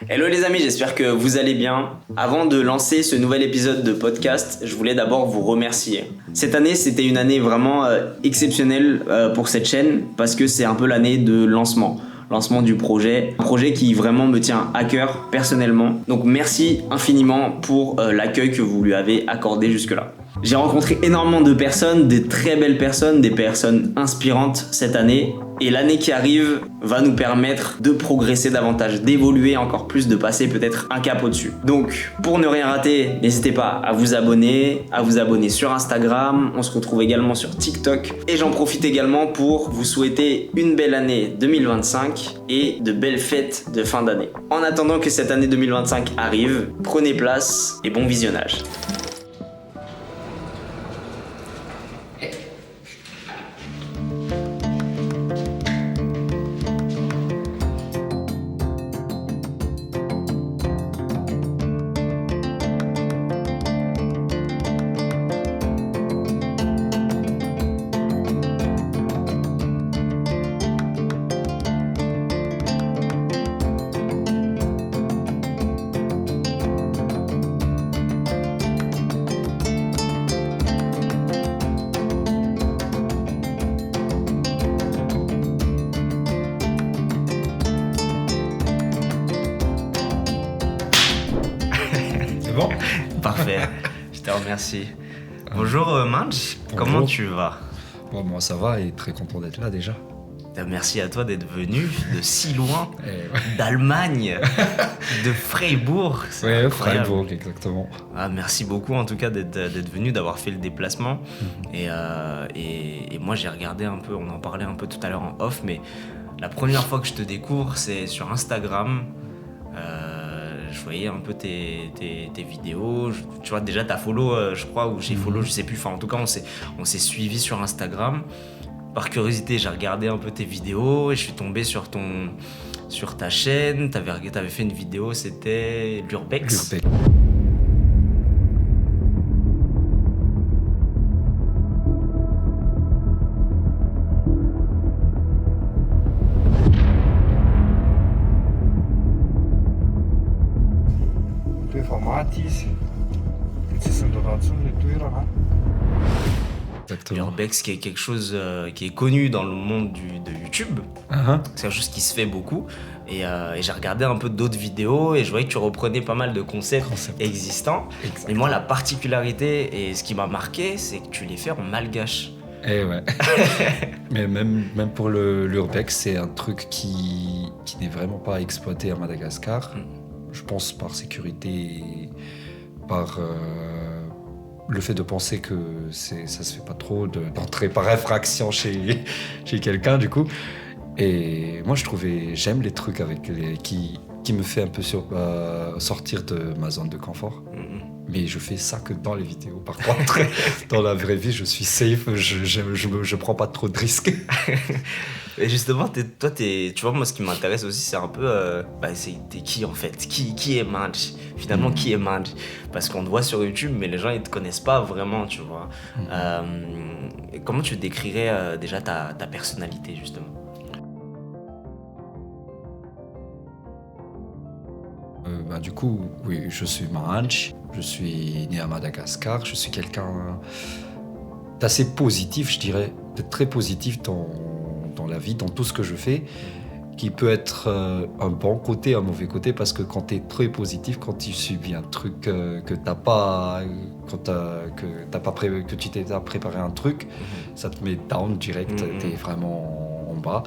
Hello les amis, j'espère que vous allez bien. Avant de lancer ce nouvel épisode de podcast, je voulais d'abord vous remercier. Cette année, c'était une année vraiment exceptionnelle pour cette chaîne parce que c'est un peu l'année de lancement du projet. Un projet qui vraiment me tient à cœur personnellement. Donc merci infiniment pour l'accueil que vous lui avez accordé jusque-là. J'ai rencontré énormément de personnes, des très belles personnes, des personnes inspirantes cette année. Et l'année qui arrive va nous permettre de progresser davantage, d'évoluer encore plus, de passer peut-être un cap au-dessus. Donc, pour ne rien rater, n'hésitez pas à vous abonner sur Instagram. On se retrouve également sur TikTok. Et j'en profite également pour vous souhaiter une belle année 2025 et de belles fêtes de fin d'année. En attendant que cette année 2025 arrive, prenez place et bon visionnage. Bon. Parfait, je te remercie. Bonjour Manj, comment tu vas? Bon, moi ça va et très content d'être là déjà. Merci à toi d'être venu de si loin, d'Allemagne, de Freiburg. Ouais, Freiburg, exactement. Ah, merci beaucoup en tout cas d'être venu, d'avoir fait le déplacement. Et moi j'ai regardé un peu, on en parlait un peu tout à l'heure en off, mais la première fois que je te découvre c'est sur Instagram. Je voyais un peu tes vidéos, tu vois déjà t'as follow je crois, ou j'ai follow, je sais plus, enfin en tout cas on s'est suivi sur Instagram. Par curiosité j'ai regardé un peu tes vidéos et je suis tombé sur ta chaîne, t'avais fait une vidéo, c'était l'Urbex. L'Urbex qui est quelque chose qui est connu dans le monde de YouTube. C'est quelque chose qui se fait beaucoup. Et j'ai regardé un peu d'autres vidéos et je voyais que tu reprenais pas mal de concepts existants. Exactement. Et moi, la particularité et ce qui m'a marqué, c'est que tu les fais en malgache. Eh ouais. Mais même pour l'Urbex, c'est un truc qui n'est vraiment pas exploité à Madagascar. Je pense par sécurité et par le fait de penser que ça se fait pas trop d'entrer par infraction chez quelqu'un du coup. Et moi j'aime les trucs qui me fait un peu sortir de ma zone de confort. Mais je fais ça que dans les vidéos. Par contre, dans la vraie vie, je suis safe, je prends pas trop de risques. Et justement, toi, tu vois, moi, ce qui m'intéresse aussi, c'est un peu, t'es qui en fait? Qui est Manj? Finalement, qui est Manj? Parce qu'on te voit sur YouTube, mais les gens, ils te connaissent pas vraiment, tu vois. Comment tu décrirais déjà ta personnalité, justement? Du coup, oui, je suis Manj, je suis né à Madagascar, je suis quelqu'un d'assez positif, je dirais, de très positif dans la vie, dans tout ce que je fais, qui peut être un bon côté, un mauvais côté, parce que quand tu es très positif, quand tu subis un truc que tu t'es préparé un truc, ça te met down direct, tu es vraiment en bas.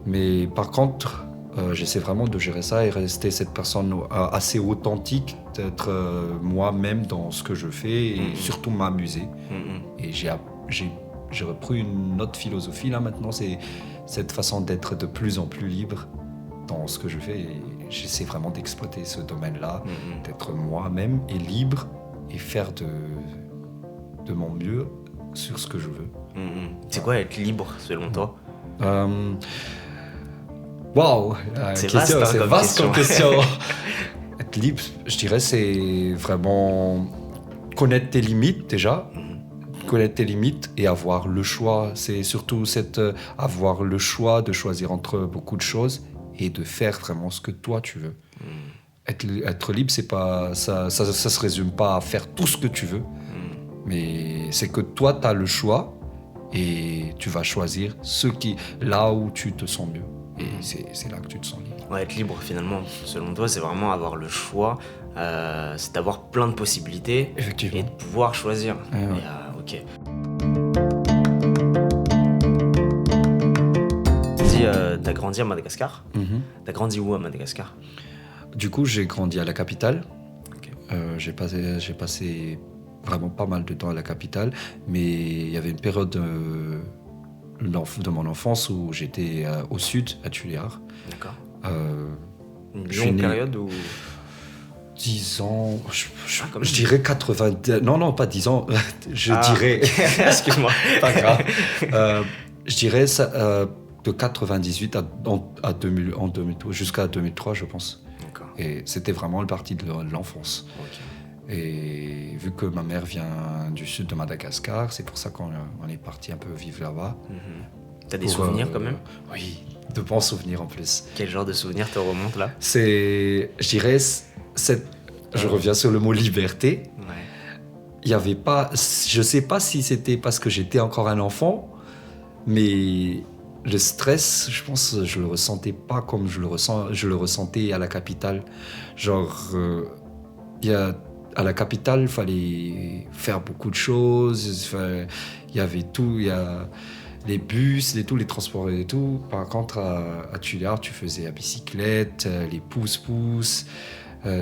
Mais par contre, j'essaie vraiment de gérer ça et rester cette personne assez authentique, d'être moi-même dans ce que je fais et surtout m'amuser. Et j'ai repris une autre philosophie là maintenant, c'est cette façon d'être de plus en plus libre dans ce que je fais. Et j'essaie vraiment d'exploiter ce domaine-là, d'être moi-même et libre et faire de mon mieux sur ce que je veux. C'est quoi être libre selon toi? Waouh, c'est vaste comme question. Être libre, je dirais, c'est vraiment connaître tes limites déjà, connaître tes limites et avoir le choix. C'est surtout avoir le choix de choisir entre beaucoup de choses et de faire vraiment ce que toi tu veux. être libre, c'est pas, ça se résume pas à faire tout ce que tu veux, mais c'est que toi, tu as le choix et tu vas choisir là où tu te sens mieux. Et c'est là que tu te sens libre. Ouais, être libre, finalement, selon toi, c'est vraiment avoir le choix, c'est d'avoir plein de possibilités Effectivement. et de pouvoir choisir. Ouais. Ok. Tu dis, t'as grandi à Madagascar. T'as grandi où à Madagascar? Du coup, j'ai grandi à la capitale. Ok. J'ai passé vraiment pas mal de temps à la capitale, mais il y avait une période de mon enfance où j'étais au sud, à Tuléar. D'accord. Une je suis longue né- période ou 10 ans, quand même. je dirais 80... Non, pas 10 ans, je dirais... Excuse-moi. Pas grave. Je dirais ça, de 98 à 2000, en 2003, jusqu'à 2003, je pense. D'accord. Et c'était vraiment le parti de l'enfance. Ok. Et vu que ma mère vient du sud de Madagascar, c'est pour ça qu'on est parti un peu vivre là-bas. T'as des souvenirs quand même? Oui, de bons souvenirs en plus. Quel genre de souvenirs te remontent là? Je dirais, je reviens sur le mot liberté. Ouais. Il y avait pas, je sais pas si c'était parce que j'étais encore un enfant, mais le stress, je pense, je le ressentais pas comme je le ressentais à la capitale. Genre, à la capitale, il fallait faire beaucoup de choses. Il y avait tout, il y a les bus, les transports et tout. Par contre, à Tuléar, tu faisais la bicyclette, les pousse-pousse,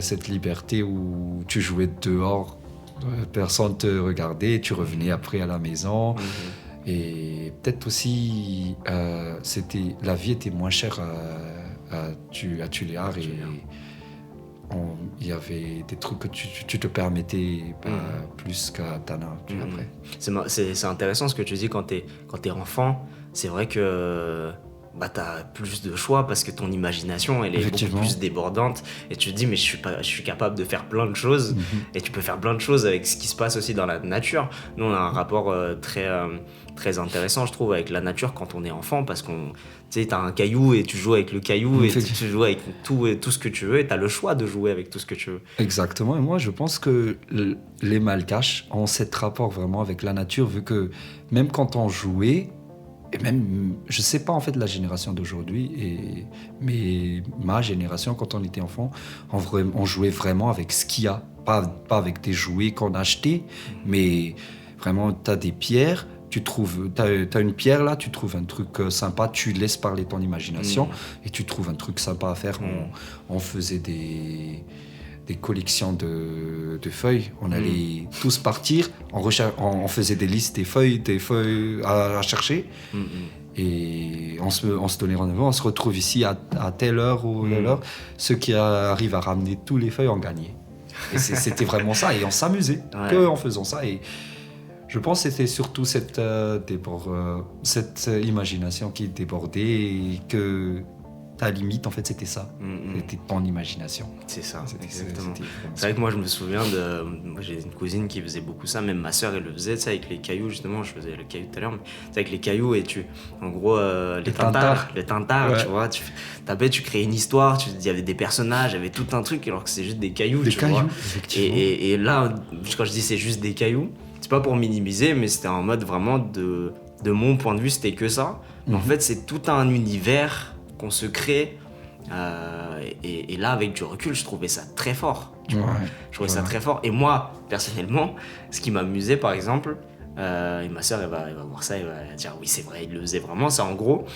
cette liberté où tu jouais dehors, personne te regardait, tu revenais après à la maison. Et peut-être aussi, la vie était moins chère à Tuléar et il y avait des trucs que tu te permettais plus qu'à Tana après. C'est intéressant ce que tu dis quand t'es enfant. C'est vrai que t'as plus de choix parce que ton imagination elle est beaucoup plus débordante et tu te dis mais je suis capable de faire plein de choses et tu peux faire plein de choses avec ce qui se passe aussi dans la nature. Nous on a un rapport très intéressant je trouve avec la nature quand on est enfant parce qu'on tu sais t'as un caillou et tu joues avec le caillou et tu joues avec tout ce que tu veux et t'as le choix de jouer avec tout ce que tu veux. Exactement, et moi je pense que les Malgaches ont cet rapport vraiment avec la nature vu que même quand on jouait et même, je sais pas en fait la génération d'aujourd'hui, mais ma génération, quand on était enfant, on jouait vraiment avec ce qu'il y a, pas avec des jouets qu'on achetait, mais vraiment, tu as des pierres, t'as une pierre là, tu trouves un truc sympa, tu laisses parler ton imagination et tu trouves un truc sympa à faire. On faisait des collections de feuilles. On allait tous partir, on faisait des listes des feuilles à chercher. Et on se donnait rendez-vous, on se retrouve ici à telle heure ou telle heure. Ceux qui arrivent à ramener tous les feuilles ont gagné. Et c'était vraiment ça, et on s'amusait en faisant ça. Et je pense que c'était surtout cette imagination qui débordait et que ta limite, en fait, c'était ça. C'était ton imagination. C'est ça, exactement. C'est vrai que moi, je me souviens moi, j'ai une cousine qui faisait beaucoup ça, même ma sœur, elle le faisait, avec les cailloux, justement. Je faisais le caillou tout à l'heure, mais avec les cailloux, et en gros, les tintards, tu vois, tu créais une histoire, il y avait des personnages, il y avait tout un truc, alors que c'est juste des cailloux, tu vois. Et là, quand je dis c'est juste des cailloux, c'est pas pour minimiser, mais c'était en mode vraiment de mon point de vue, c'était que ça. Mais en fait, c'est tout un univers qu'on se crée et là avec du recul je trouvais ça très fort je trouvais ça très fort et moi personnellement ce qui m'amusait par exemple et ma soeur elle va voir ça, elle va dire oui c'est vrai il le faisait vraiment, c'est en gros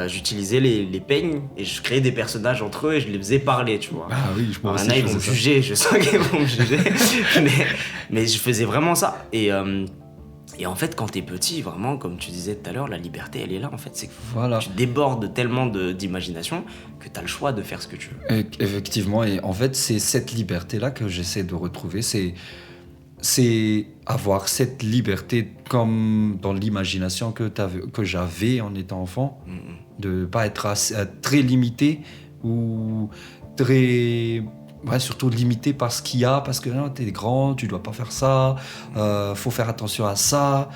j'utilisais les peignes et je créais des personnages entre eux et je les faisais parler tu vois. Oui, je pense ils vont me juger, je sens qu'ils vont me juger mais je faisais vraiment ça et en fait, quand t'es petit, vraiment, comme tu disais tout à l'heure, la liberté, elle est là. En fait, c'est que tu débordes tellement d'imagination que t'as le choix de faire ce que tu veux. Effectivement, et en fait, c'est cette liberté-là que j'essaie de retrouver. C'est avoir cette liberté comme dans l'imagination que j'avais en étant enfant, de ne pas être très limité ou très... surtout limité par ce qu'il y a, parce que tu es grand, tu dois pas faire ça, faut faire attention à ça.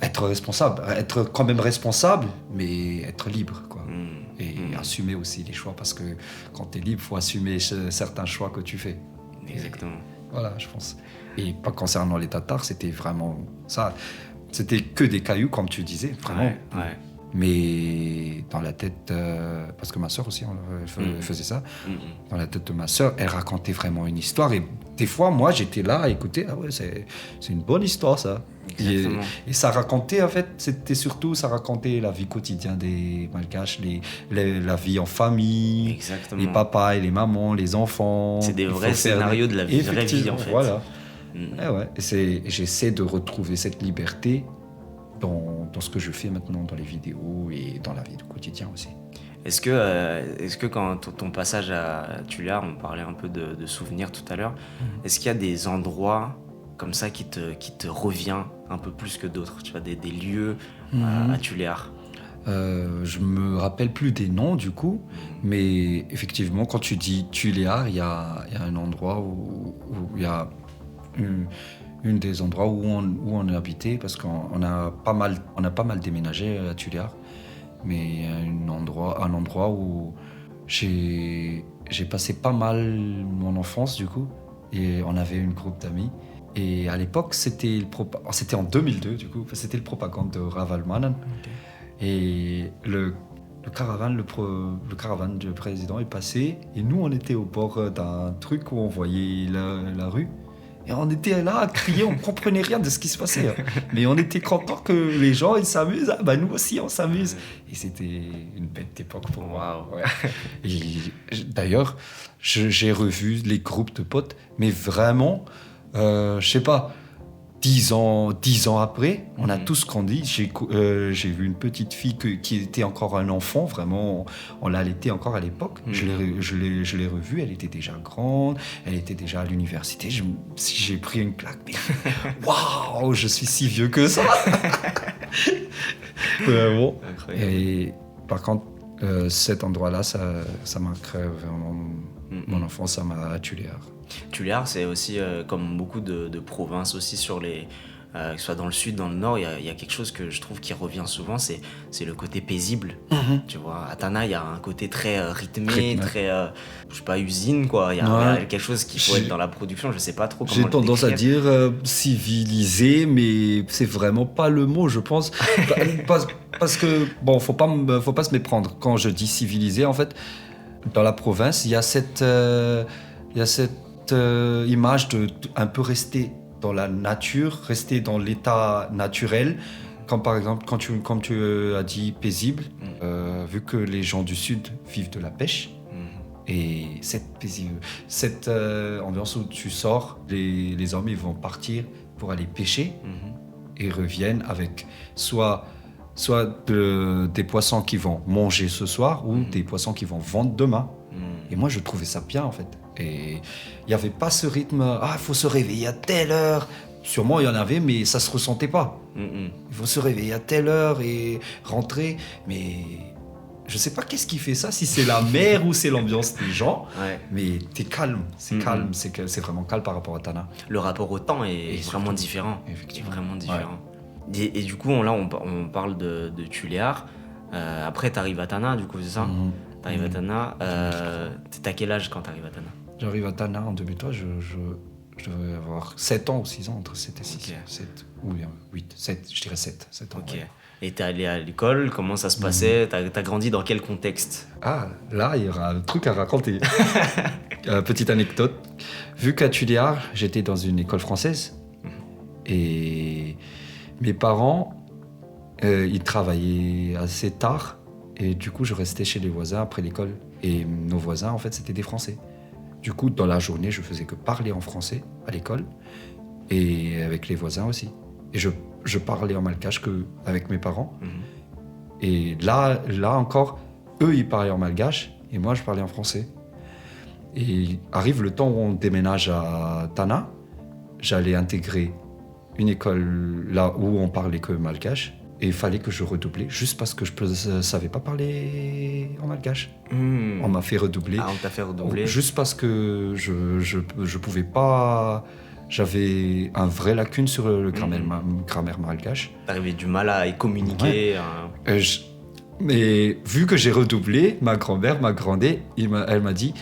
Être quand même responsable, mais être libre, quoi. Et assumer aussi les choix, parce que quand tu es libre, il faut assumer certains choix que tu fais. Exactement. Voilà, je pense. Et pas concernant les Tatars, c'était vraiment ça. C'était que des cailloux, comme tu disais, vraiment. Ouais. Mais dans la tête, parce que ma sœur aussi, elle faisait ça. Dans la tête de ma sœur, elle racontait vraiment une histoire. Et des fois, moi, j'étais là à écouter. Ah ouais, c'est une bonne histoire, ça. Et ça racontait, en fait, ça racontait la vie quotidienne des Malgaches, la vie en famille, Exactement. les papas et les mamans, les enfants. C'est des vrais scénarios de la vraie vie, en fait. Voilà. Et j'essaie de retrouver cette liberté dans ce que je fais maintenant, dans les vidéos et dans la vie du quotidien aussi. Est-ce que quand ton passage à Tuléar, on parlait un peu de souvenirs tout à l'heure, est-ce qu'il y a des endroits comme ça qui te revient un peu plus que d'autres, tu vois, des lieux à Tuléar? Je me rappelle plus des noms du coup, mais effectivement, quand tu dis Tuléar, il y a un endroit où il y a une des endroits où on a habité, parce qu'on a pas mal déménagé à Tuléar, mais un endroit où j'ai passé pas mal mon enfance du coup, et on avait une groupe d'amis. Et à l'époque, c'était en 2002 du coup, c'était le propagande de Ravalmanan. Et le caravane du président est passé, et nous on était au bord d'un truc où on voyait la rue. Et on était là à crier, on ne comprenait rien de ce qui se passait. Mais on était contents que les gens ils s'amusent. Ah, bah nous aussi on s'amuse. Et c'était une belle époque pour moi. Wow. Ouais. Et d'ailleurs, j'ai revu les groupes de potes, mais vraiment, je sais pas, 10 ans après, on a tous grandi. J'ai vu une petite fille qui était encore un enfant, vraiment, on l'allaitait encore à l'époque. Je l'ai revue, elle était déjà grande, elle était déjà à l'université. J'ai pris une claque, mais waouh, je suis si vieux que ça. Vraiment. Incroyable. Et par contre, cet endroit-là, ça m'a créé vraiment mon enfance, ça m'a tué. Tuléar, c'est aussi, comme beaucoup de provinces aussi, sur que ce soit dans le sud, dans le nord, il y a quelque chose que je trouve qui revient souvent, c'est le côté paisible. Tu vois, à Tana, il y a un côté très rythmé, très, je sais pas, usine, quoi. Il y a quelque chose qui faut être dans la production, je sais pas trop comment J'ai le tendance à décrire. dire civilisé, mais c'est vraiment pas le mot, je pense. Parce que, bon, faut pas se méprendre. Quand je dis civilisé, en fait, dans la province, il y a cette image de un peu rester dans la nature, rester dans l'état naturel, comme par exemple comme tu as dit paisible, vu que les gens du sud vivent de la pêche, et cette ambiance où tu sors, les hommes ils vont partir pour aller pêcher et reviennent avec soit des poissons qu'ils vont manger ce soir ou des poissons qu'ils vont vendre demain. Et moi je trouvais ça bien en fait. Et il n'y avait pas ce rythme, il faut se réveiller à telle heure. Sûrement il y en avait, mais ça ne se ressentait pas. Il faut se réveiller à telle heure et rentrer. Mais je ne sais pas qu'est-ce qui fait ça, si c'est la mer ou c'est l'ambiance des gens. Ouais. Mais t'es calme, c'est calme, c'est vraiment calme par rapport à Tana. Le rapport au temps est vraiment différent. Effectivement. Vraiment différent. Ouais. Et du coup, là, on parle de Tuléar. Après, t'arrives à Tana, du coup, c'est ça? T'arrives à Tana. T'as quel âge quand t'arrives à Tana? J'arrive à Tana en 2003, je devais avoir 7 ans ou 6 ans, entre 7 et 6. Okay. 7, ou bien 8, 7, je dirais 7 ans. Ok. Ouais. Et t'es allé à l'école, comment ça se passait? T'as grandi dans quel contexte? Ah, là, il y aura un truc à raconter. Petite anecdote. Vu qu'à Tuléar, j'étais dans une école française, et mes parents, ils travaillaient assez tard, et du coup, je restais chez les voisins après l'école. Et nos voisins, en fait, c'était des Français. Du coup, dans la journée, je faisais que parler en français à l'école et avec les voisins aussi. Et je parlais en malgache qu'avec mes parents. Et là encore, eux, ils parlaient en malgache et moi, je parlais en français. Et arrive le temps où on déménage à Tana, j'allais intégrer une école là où on parlait que malgache. Et il fallait que je redoublais, juste parce que je ne savais pas parler en malgache. On m'a fait redoubler. Ah, on t'a fait redoubler. Juste parce que je pouvais pas... J'avais un vrai lacune sur le grammaire malgache. T'avais du mal à y communiquer. Ouais. Mais vu que j'ai redoublé, ma grand-mère m'a grondé, elle m'a dit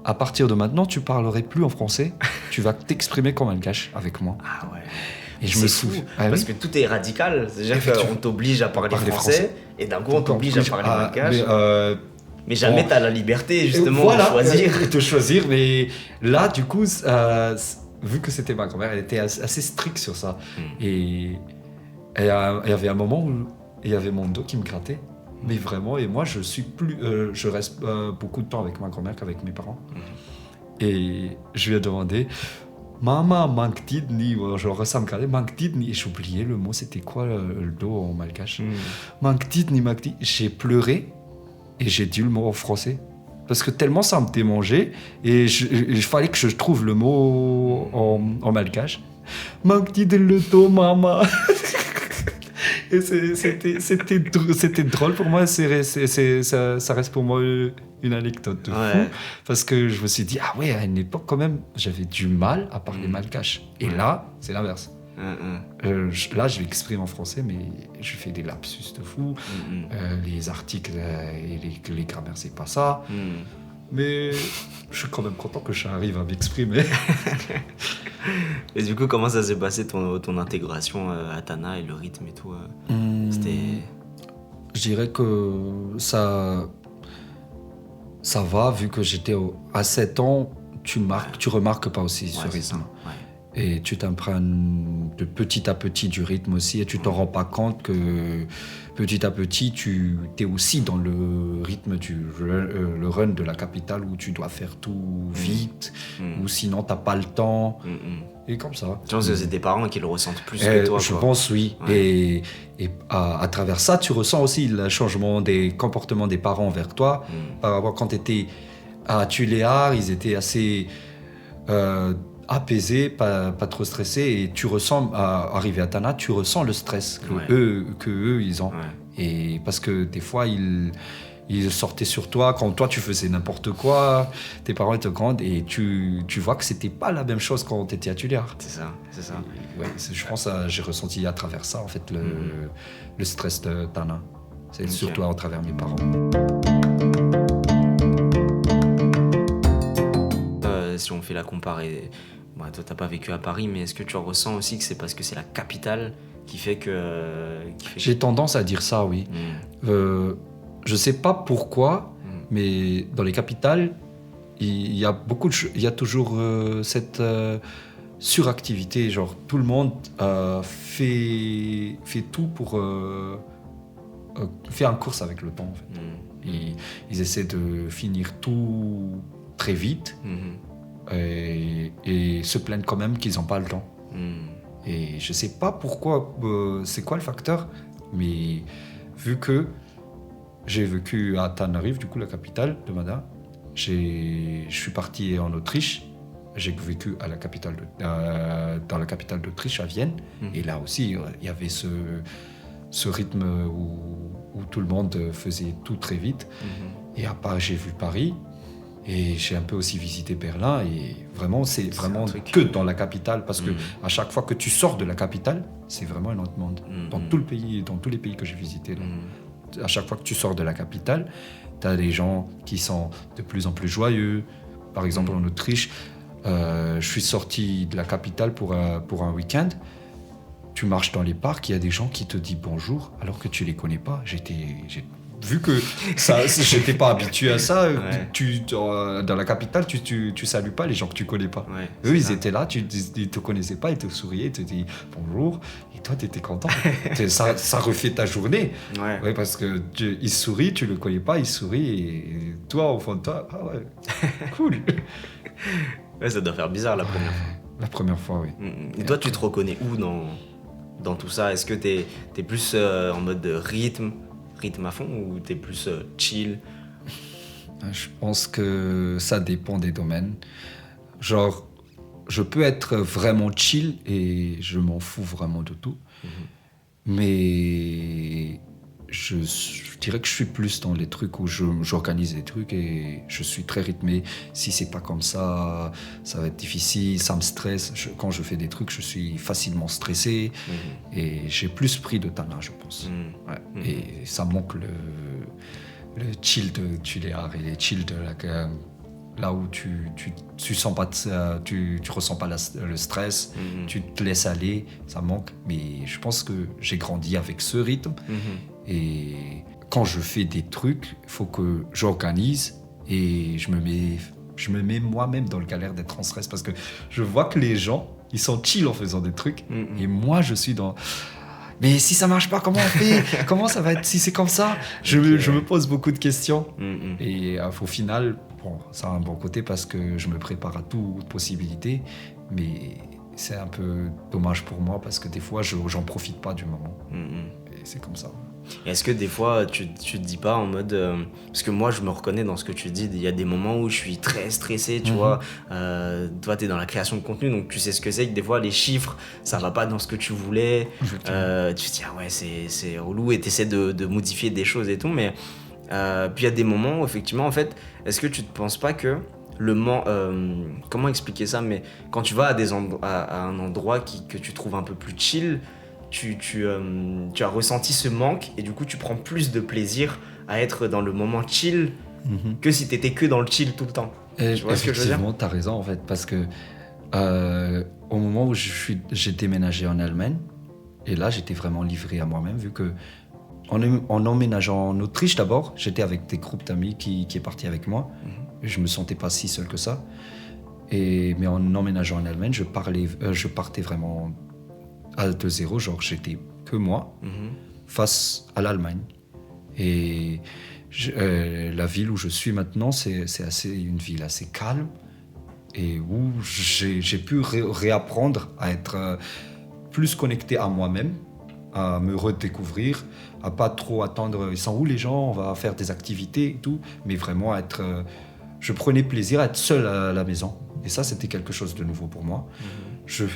à partir de maintenant, tu parlerais plus en français, tu vas t'exprimer comme malgache avec moi. Ah ouais. Et je C'est me fou, souviens. parce que tout est radical. C'est-à-dire qu'on t'oblige à parler français, et d'un coup on t'oblige à parler malgache. Mais jamais t'as la liberté justement de choisir. De choisir, mais là du coup, vu que c'était ma grand-mère, elle était assez stricte sur ça. Et il y avait un moment où il y avait mon dos qui me grattait. Mais vraiment, et moi je reste beaucoup de temps avec ma grand-mère qu'avec mes parents. Et je lui ai demandé Mama Mankdidni, genre ça me gardait Mankdidni, et j'oubliais le mot, c'était quoi le dos en malgache. Mankdidni. J'ai pleuré et j'ai dit le mot en français. Parce que tellement ça me démangeait, et il fallait que je trouve le mot en malgache. Mankdid le dos, maman. Et c'était drôle pour moi, ça reste pour moi une anecdote de fou, parce que je me suis dit, ah ouais, à une époque quand même, j'avais du mal à parler malgache. Et là, c'est l'inverse. Là, je l'exprime en français, mais je fais des lapsus de fou. Les articles et les grammaires, c'est pas ça. Mais je suis quand même content que j'arrive à m'exprimer. Et du coup, comment ça s'est passé ton intégration à Tana et le rythme et tout C'était... Je dirais que ça va, vu que j'étais à 7 ans, tu remarques pas aussi ce rythme. Et tu t'imprègnes de petit à petit du rythme aussi, et tu t'en rends pas compte que petit à petit, tu es aussi dans le rythme le run de la capitale, où tu dois faire tout vite, ou sinon t'as pas le temps. Et comme ça. Je pense que c'est tes parents qui le ressentent plus que toi. Je pense, oui. Et à travers ça, tu ressens aussi le changement des comportements des parents vers toi. Par rapport quand tu étais à Tuléar, ils étaient assez apaisés, pas trop stressés. Et tu ressens, arrivé à Tana, tu ressens le stress que eux, ils ont. Et parce que des fois, ils sortaient sur toi, quand toi tu faisais n'importe quoi, tes parents te grondent, et tu vois que c'était pas la même chose quand tu étais à Tuléar. C'est ça. Je pense que j'ai ressenti à travers ça, en fait, le stress de Tana. C'est surtout à travers mes parents. Si on fait la comparaison, toi t'as pas vécu à Paris, mais est-ce que tu ressens aussi que c'est parce que c'est la capitale qui fait que... J'ai tendance à dire ça, oui. Je sais pas pourquoi, mais dans les capitales, il y a toujours cette suractivité. Genre, tout le monde fait tout pour faire une course avec le temps, en fait. Ils essaient de finir tout très vite et se plaignent quand même qu'ils n'ont pas le temps. Et je sais pas pourquoi, c'est quoi le facteur, mais vu que j'ai vécu à Tenerife, du coup la capitale de Madrid. Je suis parti en Autriche. J'ai vécu à dans la capitale d'Autriche, à Vienne. Et là aussi, il y avait ce rythme où tout le monde faisait tout très vite. Et à part, j'ai vu Paris. Et j'ai un peu aussi visité Berlin. Et vraiment, c'est vraiment que dans la capitale. Parce que à chaque fois que tu sors de la capitale, c'est vraiment un autre monde. Dans tout le pays, dans tous les pays que j'ai visités. À chaque fois que tu sors de la capitale, tu as des gens qui sont de plus en plus joyeux. Par exemple, en Autriche, je suis sorti de la capitale pour un week-end. Tu marches dans les parcs, il y a des gens qui te disent bonjour alors que tu les connais pas. Vu que j'étais pas habitué à ça, dans la capitale, tu salues pas les gens que tu connais pas. Eux, ils étaient là, ils te connaissaient pas, ils te souriaient, ils te disaient bonjour, et toi, tu étais content. ça refait ta journée. Parce que il sourit, tu le connais pas, il sourit, et toi, au fond de toi, ah ouais, cool. Ça doit faire bizarre la première fois. La première fois, oui. Et toi, tu te reconnais où dans tout ça? Est-ce que t'es plus en mode rythme à fond, ou t'es plus chill? Je pense que ça dépend des domaines. Genre, je peux être vraiment chill et je m'en fous vraiment de tout. Mais je dirais que je suis plus dans les trucs où j'organise des trucs et je suis très rythmé. Si c'est pas comme ça va être difficile, ça me stresse. Quand je fais des trucs, je suis facilement stressé et j'ai plus pris de temps là, je pense. Ouais. Et ça manque le chill de Tuléar et les chill de là où tu sens pas, tu ressens pas le stress, tu te laisses aller, ça manque. Mais je pense que j'ai grandi avec ce rythme. Et quand je fais des trucs, il faut que j'organise et je me mets moi-même dans le galère d'être en stress parce que je vois que les gens, ils sont chill en faisant des trucs et moi, je suis dans... Mais si ça marche pas, comment on fait? Comment ça va être si c'est comme ça? Je me pose beaucoup de questions. Et au final, bon, ça a un bon côté parce que je me prépare à toute possibilité, mais c'est un peu dommage pour moi parce que des fois, j'en profite pas du moment. Et c'est comme ça. Est-ce que des fois tu te dis pas en mode parce que moi je me reconnais dans ce que tu dis, il y a des moments où je suis très stressé, tu vois, toi t'es dans la création de contenu donc tu sais ce que c'est, que des fois les chiffres ça va pas dans ce que tu voulais, tu te dis ah ouais c'est relou et t'essaies de modifier des choses et tout, mais puis il y a des moments où effectivement en fait est-ce que tu te penses pas que comment expliquer ça, mais quand tu vas à un endroit que tu trouves un peu plus chill, tu as ressenti ce manque et du coup tu prends plus de plaisir à être dans le moment chill que si t'étais que dans le chill tout le temps. Tu vois ce que je veux dire ? Effectivement, t'as raison en fait, parce que au moment où j'ai déménagé en Allemagne, et là j'étais vraiment livré à moi-même, vu que en emménageant en Autriche d'abord, j'étais avec des groupes d'amis qui est parti avec moi, et je me sentais pas si seul que ça. Mais en emménageant en Allemagne, je partais vraiment de zéro, genre j'étais que moi face à l'Allemagne. Et la ville où je suis maintenant, c'est une ville assez calme et où j'ai pu réapprendre à être plus connecté à moi-même, à me redécouvrir, à pas trop attendre ils sont où les gens, on va faire des activités et tout, mais vraiment je prenais plaisir à être seul à la maison. Et ça, c'était quelque chose de nouveau pour moi. Je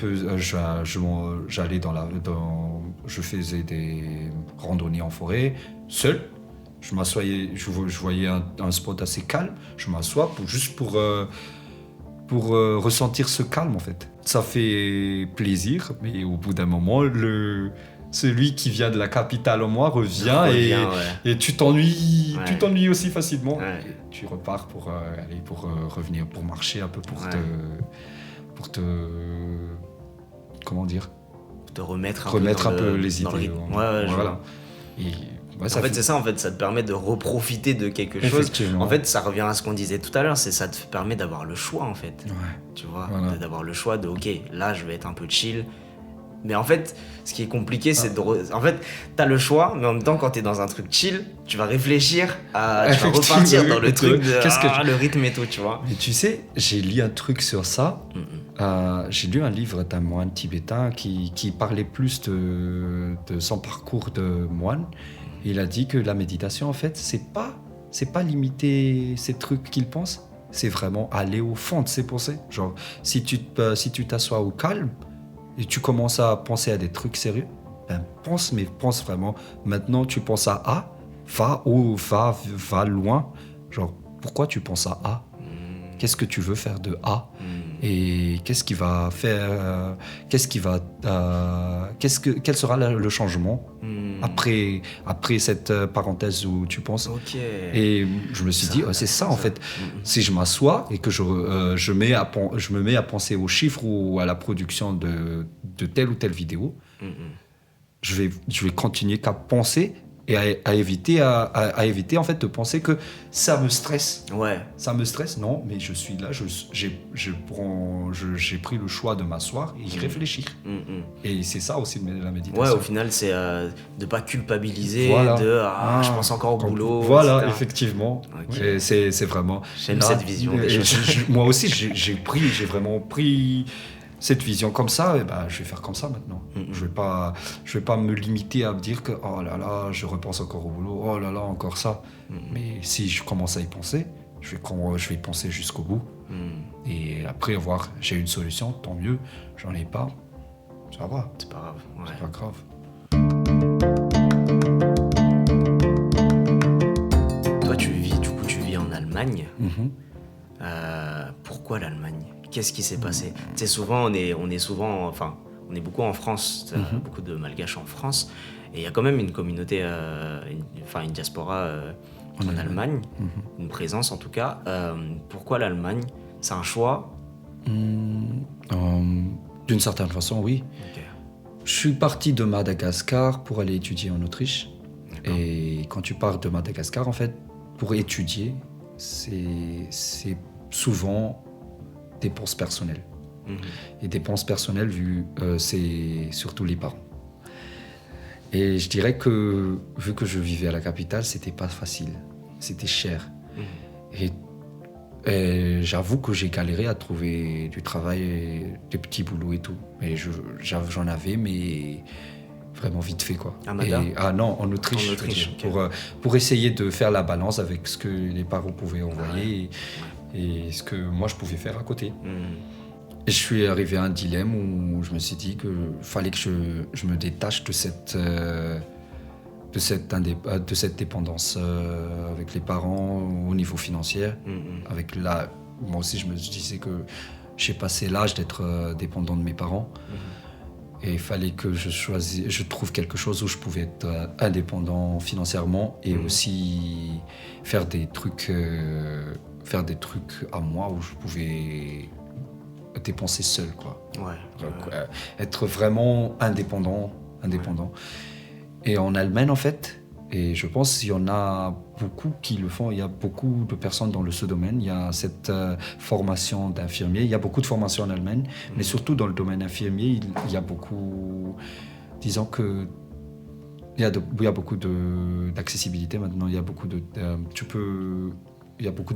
faisais des randonnées en forêt, seul. Je m'assoyais, je voyais un spot assez calme. Je m'assois pour ressentir ce calme, en fait. Ça fait plaisir, mais au bout d'un moment, celui qui vient de la capitale en moi revient et tu t'ennuies, tu t'ennuies aussi facilement. Ouais. Et tu repars pour revenir, pour marcher un peu, pour te comment dire, te remettre un peu les idées. Voilà. En fait, c'est ça, en fait, ça te permet de reprofiter de quelque chose. En fait, ça revient à ce qu'on disait tout à l'heure, ça te permet d'avoir le choix, en fait. Tu vois, d'avoir le choix de, ok, là, je vais être un peu chill. Mais en fait, ce qui est compliqué, c'est en fait, t'as le choix, mais en même temps, quand t'es dans un truc chill, tu vas réfléchir tu vas repartir dans le truc de le rythme et tout, tu vois. Mais tu sais, j'ai lu un truc sur ça. J'ai lu un livre d'un moine tibétain qui parlait plus de son parcours de moine. Il a dit que la méditation, en fait, c'est pas limiter ces trucs qu'il pense, c'est vraiment aller au fond de ses pensées. Genre, si tu t'assois au calme et tu commences à penser à des trucs sérieux, pense vraiment. Maintenant, tu penses à A, va loin. Genre, pourquoi tu penses à A ? Qu'est-ce que tu veux faire de A ? Et qu'est-ce qui va faire quel sera le changement après cette parenthèse où tu penses. Et je me suis dit c'est ça en fait. Si je m'assois et que je me mets à penser aux chiffres ou à la production de telle ou telle vidéo, je vais continuer qu'à penser et à éviter en fait de penser que ça me stresse. Ça me stresse, non, mais je suis là, j'ai pris le choix de m'asseoir et y réfléchir. Et c'est ça aussi la méditation. Au final, c'est de pas culpabiliser, je pense encore au boulot. Voilà, etc. Effectivement. Okay. C'est vraiment. J'aime cette vision. Moi aussi, j'ai vraiment pris cette vision comme ça, je vais faire comme ça maintenant. Je vais pas me limiter à me dire que oh là là, je repense encore au boulot, oh là là, encore ça. Mais si je commence à y penser, je vais y penser jusqu'au bout. Et après, voir, j'ai une solution, tant mieux. J'en ai pas, ça va. C'est pas grave. C'est pas grave. l'Allemagne. Pourquoi l'Allemagne? Qu'est-ce qui s'est passé? Tu sais, souvent, on est beaucoup en France, beaucoup de Malgaches en France, et il y a quand même une communauté, une diaspora en Allemagne, une présence en tout cas. Pourquoi l'Allemagne? C'est un choix? D'une certaine façon, oui. Okay. Je suis parti de Madagascar pour aller étudier en Autriche. D'accord. Et quand tu pars de Madagascar, en fait, pour étudier, c'est souvent dépenses personnelles. Et dépenses personnelles, c'est surtout les parents. Et je dirais que, vu que je vivais à la capitale, c'était pas facile. C'était cher. Et j'avoue que j'ai galéré à trouver du travail, des petits boulots et tout. Mais j'en avais, mais vraiment vite fait, quoi. Non, en Autriche. Okay. Pour essayer de faire la balance avec ce que les parents pouvaient envoyer et ce que moi je pouvais faire à côté. Et je suis arrivé à un dilemme où je me suis dit qu'il fallait que je me détache de cette dépendance avec les parents au niveau financier. Moi aussi, je me disais que j'ai passé l'âge d'être dépendant de mes parents. Et il fallait que je trouve quelque chose où je pouvais être indépendant financièrement et aussi faire des trucs à moi où je pouvais dépenser seul, quoi. Être vraiment indépendant. Et en Allemagne, en fait, et je pense qu'il y en a beaucoup qui le font, il y a beaucoup de personnes dans ce domaine, il y a cette formation d'infirmier, il y a beaucoup de formations en Allemagne, mais surtout dans le domaine infirmier, il y a beaucoup, disons que il y a beaucoup d'accessibilité maintenant, il y a beaucoup de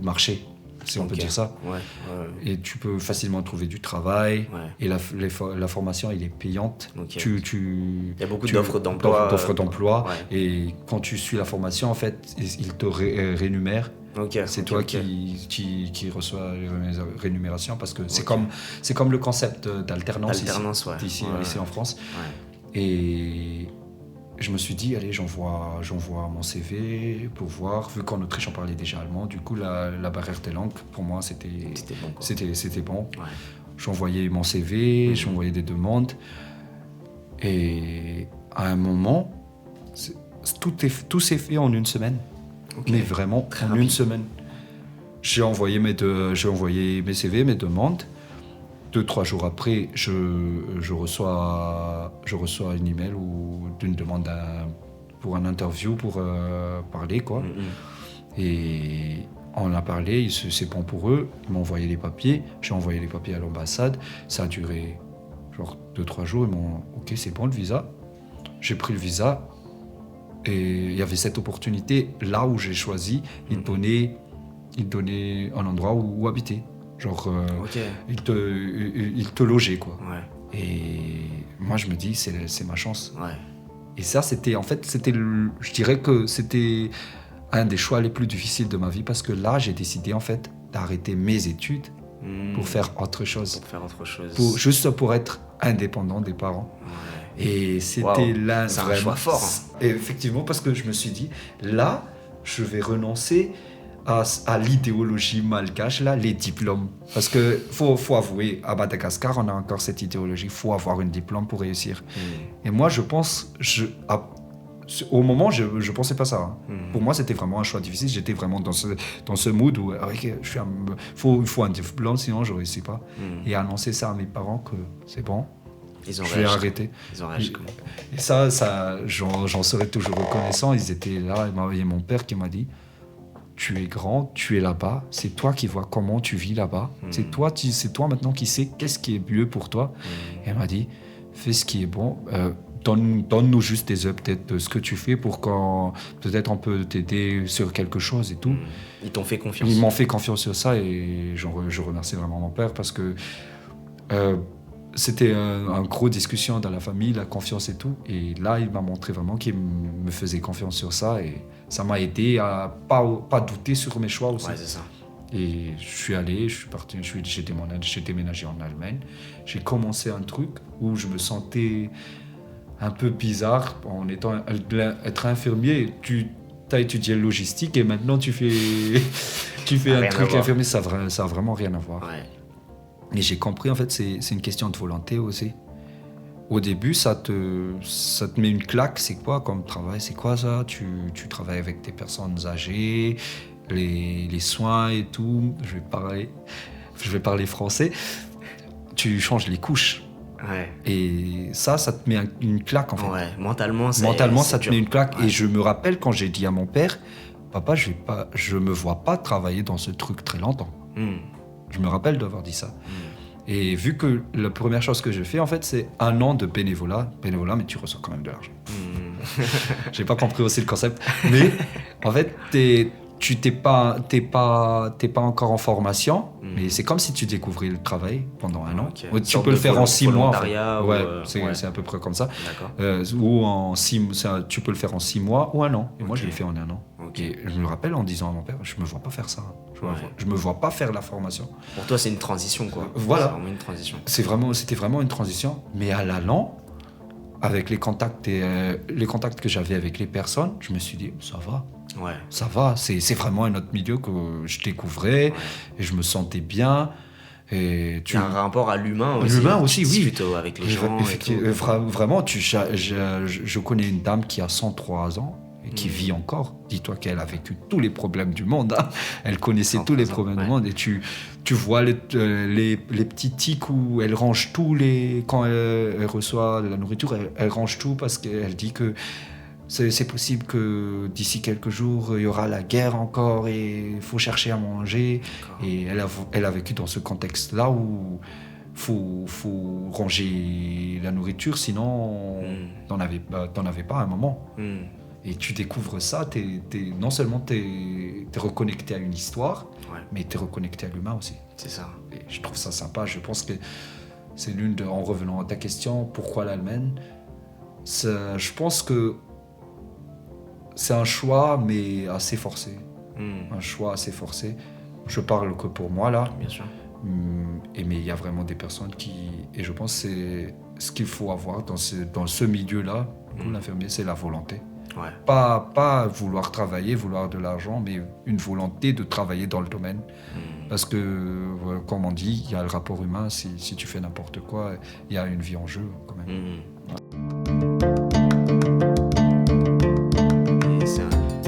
marchés, si on peut dire ça. Et tu peux facilement trouver du travail. Et la formation, elle est payante. Il y a beaucoup d'offres d'emploi. Et quand tu suis la formation, en fait, ils te rémunèrent. C'est toi qui reçois la rémunération parce que c'est comme le concept d'alternance ici en France. Et je me suis dit, allez, j'envoie mon CV pour voir, vu qu'en Autriche on parlait déjà allemand, du coup la barrière des langues, pour moi c'était bon. J'envoyais mon CV, j'envoyais des demandes, et à un moment, tout s'est fait en une semaine, mais vraiment en une semaine. J'ai envoyé mes CV, mes demandes. 2-3 jours après, je reçois une email ou d'une demande pour un interview, pour parler, quoi. Et on a parlé, c'est bon pour eux, ils m'ont envoyé les papiers, j'ai envoyé les papiers à l'ambassade, ça a duré genre 2-3 jours, ils m'ont ok, c'est bon le visa. J'ai pris le visa et il y avait cette opportunité là où j'ai choisi, ils donnaient un endroit où habiter. Genre, il te logeait, quoi. Et moi, je me dis, c'est ma chance. Et ça, je dirais que c'était un des choix les plus difficiles de ma vie parce que là, j'ai décidé, en fait, d'arrêter mes études pour faire autre chose. Juste pour être indépendant des parents. Et c'était là, c'est un choix fort. Et effectivement, parce que je me suis dit, là, je vais renoncer à l'idéologie malgache, là, les diplômes. Parce que faut avouer, à Madagascar, on a encore cette idéologie, il faut avoir un diplôme pour réussir. Et moi, je pense, au moment, je pensais pas ça. Pour moi, c'était vraiment un choix difficile. J'étais vraiment dans ce mood où il faut un diplôme, sinon je réussis pas. Et annoncer ça à mes parents que c'est bon, je vais arrêter. Ils ont réagi comment? Et ça j'en serai toujours reconnaissant. Ils étaient là, il y a mon père qui m'a dit, tu es grand, tu es là-bas, c'est toi qui vois comment tu vis là-bas. C'est toi maintenant qui sais qu'est-ce qui est mieux pour toi. Et elle m'a dit, fais ce qui est bon. Donne-nous juste des updates de ce que tu fais pour qu'on peut-être on peut t'aider sur quelque chose et tout. Ils t'ont fait confiance. Ils m'ont fait confiance sur ça et je remercie vraiment mon père parce que c'était une grosse discussion dans la famille, la confiance et tout. Et là, il m'a montré vraiment qu'il me faisait confiance sur ça et ça m'a aidé à pas douter sur mes choix aussi. C'est ça. Et je suis allé, je suis parti, j'ai déménagé en Allemagne. J'ai commencé un truc où je me sentais un peu bizarre en être infirmier. t'as étudié le logistique et maintenant tu fais un truc infirmier, ça a vraiment rien à voir. Ouais. Et j'ai compris, en fait, c'est une question de volonté aussi. Au début, ça te met une claque. C'est quoi comme travail? C'est quoi ça? Tu travailles avec des personnes âgées, les soins et tout. Je vais parler français. Tu changes les couches. Ouais. Et ça te met une claque, en fait. Ouais, mentalement, ça te dur. met une claque. Ouais. Et je me rappelle quand j'ai dit à mon père, papa, je me vois pas travailler dans ce truc très longtemps. Je me rappelle d'avoir dit ça. Et vu que la première chose que je fais, en fait, c'est 1 an de bénévolat, mais tu reçois quand même de l'argent. J'ai pas compris aussi le concept. Mais en fait, tu t'es pas encore en formation, mais c'est comme si tu découvrais le travail pendant 1 an. Okay. Tu peux le faire en 6 mois. Ouais, c'est à peu près comme ça. D'accord. Ou tu peux le faire en 6 mois ou 1 an. Et moi, je l'ai fait en 1 an. Okay. Et je me rappelle en disant à mon père, je me vois pas faire ça. Je me vois pas faire la formation. Pour toi, c'est une transition, quoi. Voilà. C'est vraiment une transition. C'était vraiment une transition. Mais à l'allant, avec les contacts que j'avais avec les personnes, je me suis dit, ça va. Ouais. Ça va. C'est vraiment un autre milieu que je découvrais et je me sentais bien. Et tu as un rapport à l'humain aussi. L'humain aussi, oui. Plutôt avec les gens. Vraiment, je connais une dame qui a 103 ans. Et qui vit encore. Dis-toi qu'elle a vécu tous les problèmes du monde. Hein. Elle connaissait tous les problèmes du monde. Et tu vois les petits tics où elle range tout quand elle reçoit de la nourriture, elle range tout parce qu'elle dit que c'est possible que d'ici quelques jours, il y aura la guerre encore et il faut chercher à manger. D'accord. Et elle a vécu dans ce contexte-là où faut ranger la nourriture, sinon t'en avais pas à un moment. Et tu découvres ça, non seulement t'es reconnecté à une histoire, mais t'es reconnecté à l'humain aussi. C'est ça. Et je trouve ça sympa. Je pense que c'est en revenant à ta question, pourquoi l'Allemagne, je pense que c'est un choix, mais assez forcé. Un choix assez forcé. Je parle que pour moi, là. Bien sûr. Mais il y a vraiment des personnes et je pense que c'est ce qu'il faut avoir dans ce milieu-là, pour l'infirmier, c'est la volonté. Ouais. Pas vouloir travailler, vouloir de l'argent, mais une volonté de travailler dans le domaine. Parce que, comme on dit, il y a le rapport humain. Si tu fais n'importe quoi, il y a une vie en jeu quand même.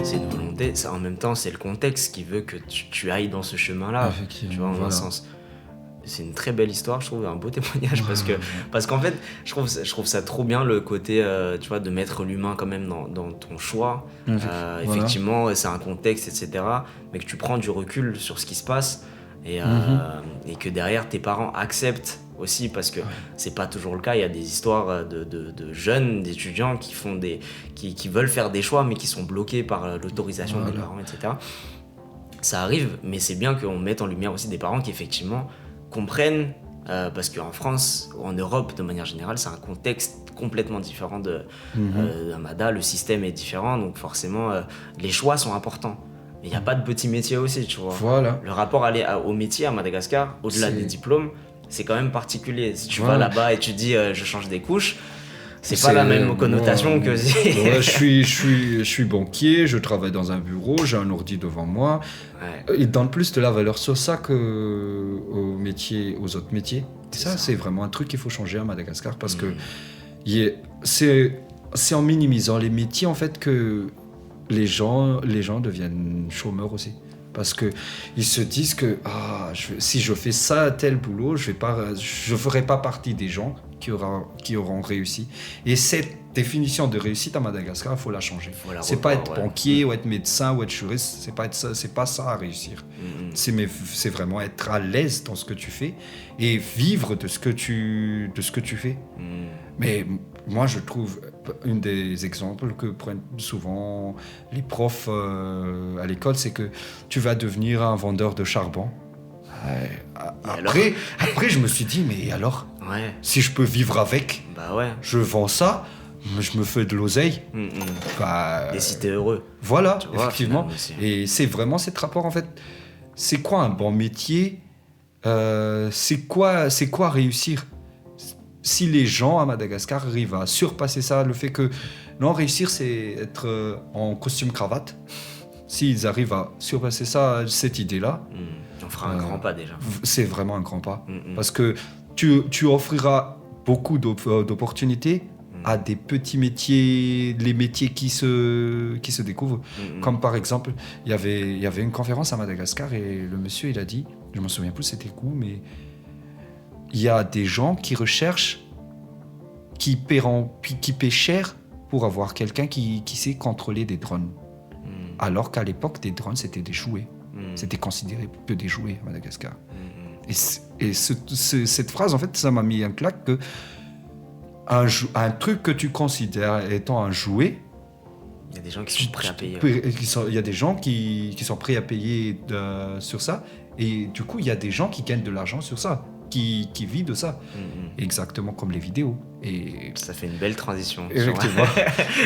C'est une volonté. En même temps, c'est le contexte qui veut que tu ailles dans ce chemin-là. Tu vois, en un sens. C'est une très belle histoire, je trouve, un beau témoignage parce qu'en fait, je trouve ça trop bien le côté, tu vois, de mettre l'humain quand même dans ton choix. Effectivement, c'est un contexte, etc. Mais que tu prends du recul sur ce qui se passe et que derrière tes parents acceptent aussi, parce que c'est pas toujours le cas. Il y a des histoires de jeunes, d'étudiants qui veulent faire des choix mais qui sont bloqués par l'autorisation des parents, etc. Ça arrive, mais c'est bien qu'on mette en lumière aussi des parents qui effectivement comprennent, parce qu'en France ou en Europe de manière générale, c'est un contexte complètement différent d'Amada, le système est différent, donc forcément les choix sont importants. Mais il n'y a pas de petits métiers aussi, tu vois. Voilà. Le rapport au métier à Madagascar, au-delà des diplômes, c'est quand même particulier. Si tu vas là-bas et tu dis je change des couches, c'est pas la même connotation que si... je suis banquier, je travaille dans un bureau, j'ai un ordi devant moi. Ils donnent plus de la valeur sur ça qu'aux autres métiers. Ça, c'est vraiment un truc qu'il faut changer à Madagascar parce que c'est en minimisant les métiers en fait que les gens deviennent chômeurs aussi. Parce qu'ils se disent que si je fais ça, tel boulot, je ferai pas partie des gens qui auront réussi. Et cette définition de réussite à Madagascar, il faut la changer. C'est pas être banquier ou être médecin ou être juriste, c'est pas ça à réussir. C'est vraiment être à l'aise dans ce que tu fais et vivre de ce que tu fais. Mais moi, je trouve un des exemples que prennent souvent les profs à l'école, c'est que tu vas devenir un vendeur de charbon. Après, je me suis dit, mais alors, si je peux vivre avec, je vends ça, je me fais de l'oseille. Et si t'es heureux. Voilà, effectivement. Et c'est vraiment cet rapport, en fait. C'est quoi un bon métier ? C'est quoi réussir ? si les gens à Madagascar arrivent à surpasser ça, le fait que non, réussir c'est être en costume cravate, s'ils arrivent à surpasser ça, cette idée-là, on fera un grand pas déjà. C'est vraiment un grand pas. Parce que tu offriras beaucoup d'opportunités à des petits métiers, les métiers qui se découvrent. Comme par exemple, il y avait une conférence à Madagascar et le monsieur il a dit, je ne me souviens plus c'était où, mais il y a des gens qui recherchent, qui paient cher pour avoir quelqu'un qui sait contrôler des drones. Alors qu'à l'époque, des drones, c'était des jouets. C'était considéré que des jouets à Madagascar. Et cette phrase, en fait, ça m'a mis un claque que un truc que tu considères étant un jouet, il y a des gens qui sont prêts à payer. Il y a des gens qui sont prêts à payer sur ça. Et du coup, il y a des gens qui gagnent de l'argent sur ça. Qui vit de ça, exactement comme les vidéos. Et ça fait une belle transition. Effectivement,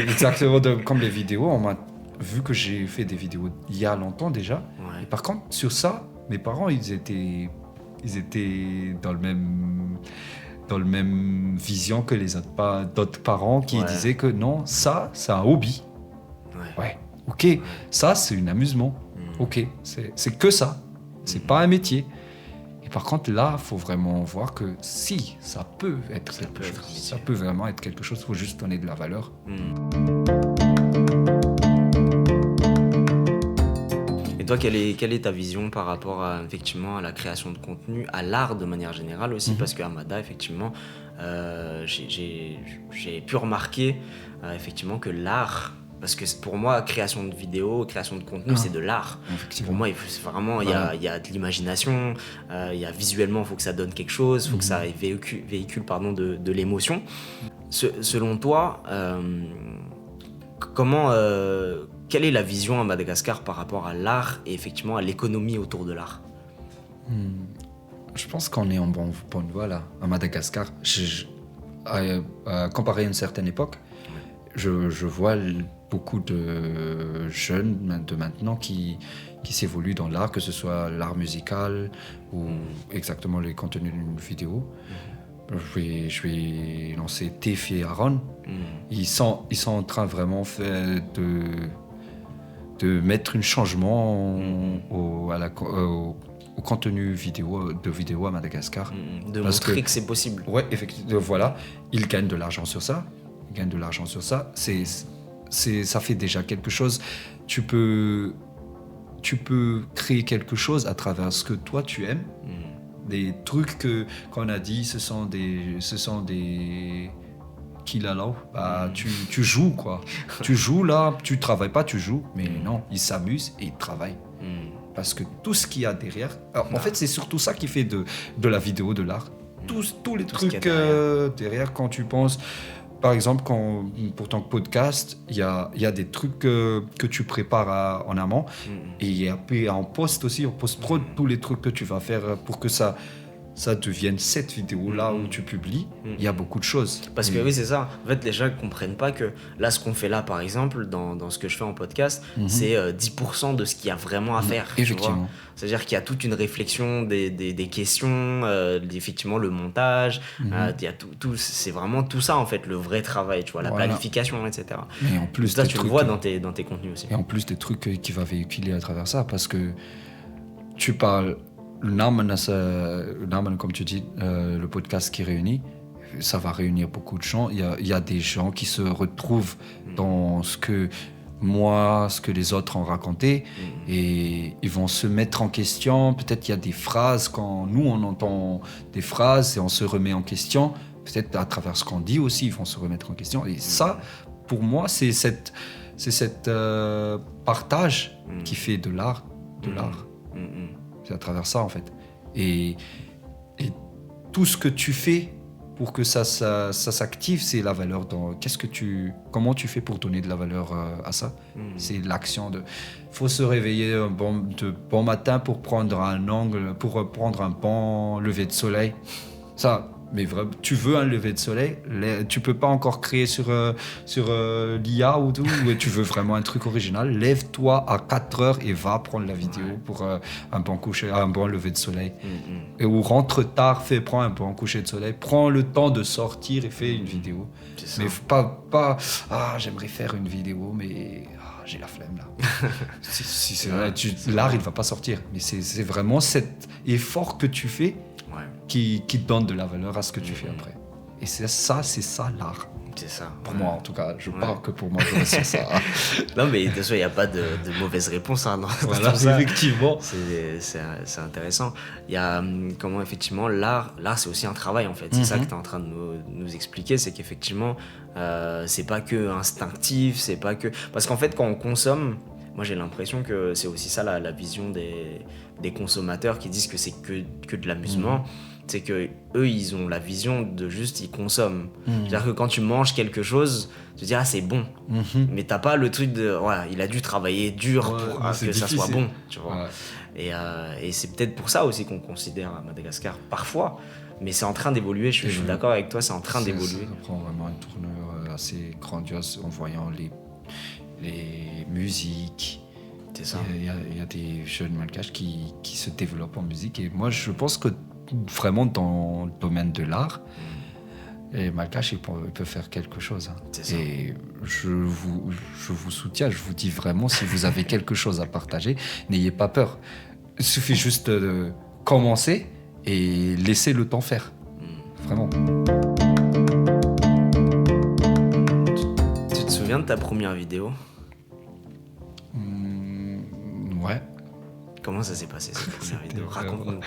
exactement comme les vidéos. On m'a vu que j'ai fait des vidéos il y a longtemps déjà. Ouais. Et par contre, sur ça, mes parents, ils étaient dans le même vision que les d'autres parents qui disaient que non, ça, c'est un hobby. Ouais. Ok. Ouais. Ça, c'est un amusement. Ok. C'est que ça. C'est pas un métier. Et par contre, là, il faut vraiment voir que si, ça peut être quelque chose. Ça peut vraiment être quelque chose, il faut juste donner de la valeur. Et toi, quelle est ta vision par rapport effectivement, à la création de contenu, à l'art de manière générale aussi, parce qu'à Mada, effectivement, j'ai pu remarquer effectivement que l'art... Parce que pour moi, création de vidéos, création de contenu, c'est de l'art. Pour moi, c'est vraiment, il y a de l'imagination, visuellement, il faut que ça donne quelque chose, il faut que ça véhicule de l'émotion. Selon toi, quelle est la vision à Madagascar par rapport à l'art et effectivement à l'économie autour de l'art? Je pense qu'on est en bonne voie là, à Madagascar. Comparé à une certaine époque, je vois beaucoup de jeunes de maintenant qui s'évoluent dans l'art, que ce soit l'art musical ou exactement les contenus d'une vidéo. Je vais lancer Tiff et Aaron. Ils sont en train vraiment de mettre un changement au contenu de vidéo à Madagascar. De montrer que c'est possible. Ouais, effectivement, voilà. Ils gagnent de l'argent sur ça. Ça fait déjà quelque chose. Tu peux créer quelque chose à travers ce que toi tu aimes. Des trucs qu'on a dit, ce sont des kilala. Tu joues quoi. Tu joues là, tu travailles pas, tu joues. Mais non, ils s'amusent et ils travaillent. Parce que tout ce qu'il y a derrière, en fait, c'est surtout ça qui fait de la vidéo, de l'art. Tous les trucs derrière quand tu penses. Par exemple, pour ton podcast, il y a des trucs que tu prépares en amont et après en post aussi, en post-prod, tous les trucs que tu vas faire pour que ça devienne cette vidéo-là où tu publies, il y a beaucoup de choses. Parce que oui, c'est ça. En fait, les gens ne comprennent pas que là, ce qu'on fait là, par exemple, dans ce que je fais en podcast, c'est 10% de ce qu'il y a vraiment à faire. Effectivement. C'est-à-dire qu'il y a toute une réflexion des questions, effectivement, le montage, il y a tout, c'est vraiment tout ça, en fait, le vrai travail, tu vois, la planification, etc. Et en plus, ça, tu le vois dans tes contenus aussi. Et en plus, des trucs qui va véhiculer à travers ça, parce que tu parles... Naman, comme tu dis, le podcast qui réunit, ça va réunir beaucoup de gens. Il y a des gens qui se retrouvent dans ce que les autres ont raconté et ils vont se mettre en question. Peut-être il y a des phrases, quand nous on entend des phrases et on se remet en question, peut-être à travers ce qu'on dit aussi, ils vont se remettre en question. Et ça, pour moi, c'est cette partage qui fait de l'art. C'est à travers ça en fait. Et tout ce que tu fais pour que ça s'active, c'est la valeur. Comment tu fais pour donner de la valeur à ça? C'est l'action faut se réveiller de bon matin pour prendre un angle, pour prendre un bon lever de soleil. Ça, Mais vraiment, tu veux un lever de soleil, tu peux pas encore créer sur l'IA ou tout, ou tu veux vraiment un truc original, lève-toi à 4 heures et va prendre la vidéo pour un bon coucher, un bon lever de soleil. Et ou rentre tard, prends un bon coucher de soleil, prends le temps de sortir et fais une vidéo. Mais pas j'aimerais faire une vidéo, mais j'ai la flemme là. C'est vrai, l'art il va pas sortir, mais c'est vraiment cet effort que tu fais qui te donne de la valeur à ce que tu fais après. Et c'est ça l'art. C'est ça. Pour moi, en tout cas. Je parle que pour moi, je ressens ça. Non, mais de toute façon, il n'y a pas de mauvaise réponse. Hein, voilà, effectivement. C'est intéressant. Il y a comment, effectivement, l'art, c'est aussi un travail, en fait. C'est ça que tu es en train de nous expliquer. C'est qu'effectivement, c'est pas que instinctif, c'est pas que... Parce qu'en fait, quand on consomme, moi, j'ai l'impression que c'est aussi ça la vision des consommateurs qui disent que c'est que de l'amusement. C'est que eux ils ont la vision de juste ils consomment. C'est-à-dire que quand tu manges quelque chose, tu te dis c'est bon, mais t'as pas le truc de il a dû travailler dur pour que ça soit bon, tu vois. Et c'est peut-être pour ça aussi qu'on considère Madagascar parfois, mais c'est en train d'évoluer. Je suis d'accord avec toi, c'est en train d'évoluer. Ça prend vraiment une tournure assez grandiose en voyant les musiques. C'est ça. Il y a des jeunes malgaches qui se développent en musique, et moi je pense que vraiment dans le domaine de l'art, les malgaches ils peuvent faire quelque chose. Et je vous soutiens, je vous dis vraiment, si vous avez quelque chose à partager, n'ayez pas peur. Il suffit juste de commencer et laisser le temps faire. Vraiment. Tu te souviens de ta première vidéo ? Ouais. Comment ça s'est passé cette première vidéo ? Raconte-nous.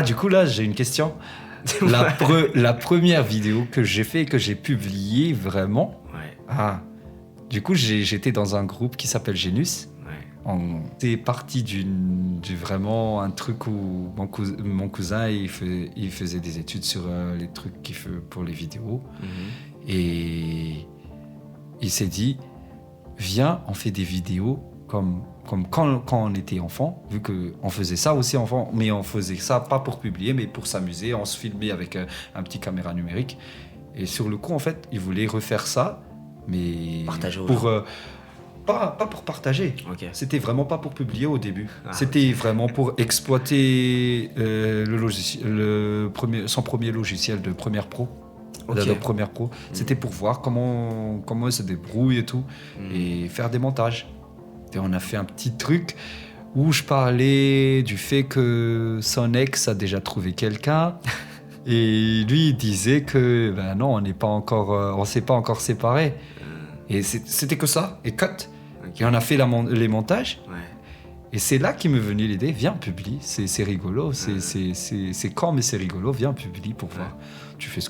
Du coup là j'ai une question. La première vidéo que j'ai fait et que j'ai publiée vraiment. Du coup j'étais dans un groupe qui s'appelle Genus. C'est parti du vraiment un truc où mon cousin il faisait des études sur les trucs qu'il fait pour les vidéos. Et il s'est dit viens on fait des vidéos comme quand on était enfant, vu qu'on faisait ça aussi enfant, mais on faisait ça pas pour publier, mais pour s'amuser, on se filmait avec un petit caméra numérique. Et sur le coup, en fait, ils voulaient refaire ça, mais partager pas pour partager. C'était vraiment pas pour publier au début. C'était vraiment pour exploiter son premier logiciel de Premiere Pro. L'Adobe Premiere Pro. C'était pour voir comment il se débrouille et tout, et faire des montages. Et on a fait un petit truc où je parlais du fait que son ex a déjà trouvé quelqu'un. Et lui, il disait que non, on s'est pas encore séparés. Et c'était que ça, et cut. Et on a fait les montages. Et c'est là qu'est m'est venue l'idée, viens, publie, c'est rigolo, c'est quand, mais c'est rigolo, viens, publie pour voir.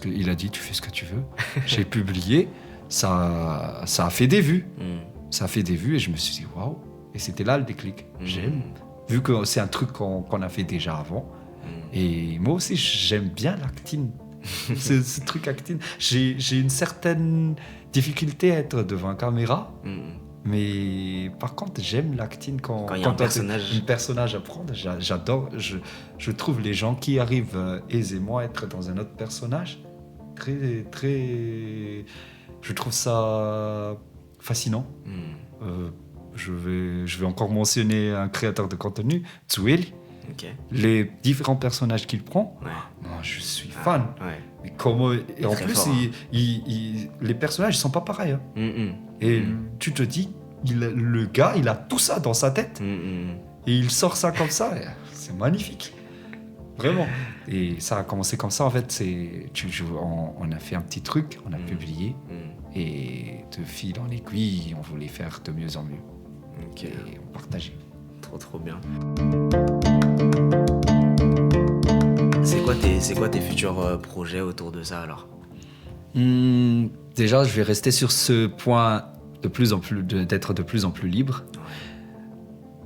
Il a dit, tu fais ce que tu veux. J'ai publié, ça a fait des vues. Ça a fait des vues et je me suis dit waouh. Et c'était là le déclic. J'aime. Vu que c'est un truc qu'on a fait déjà avant. Et moi aussi, j'aime bien l'acting. ce truc acting. J'ai une certaine difficulté à être devant une caméra. Mais par contre, j'aime l'acting quand il y a un personnage à prendre. J'adore. Je trouve les gens qui arrivent aisément à être dans un autre personnage. Très, très... Je trouve ça... fascinant. Je vais encore mentionner un créateur de contenu, Tsueli. Les différents personnages qu'il prend, moi, je suis fan. Mais comment, et en plus, les personnages ne sont pas pareils. Et tu te dis, le gars, il a tout ça dans sa tête. Et il sort ça comme ça. C'est magnifique. Vraiment. Et ça a commencé comme ça, en fait. On a fait un petit truc, on a publié. Et de fil en aiguille, on voulait faire de mieux en mieux. Et on partageait. Trop bien. C'est quoi tes futurs projets autour de ça alors ? Déjà, je vais rester sur ce point d'être de plus en plus libre.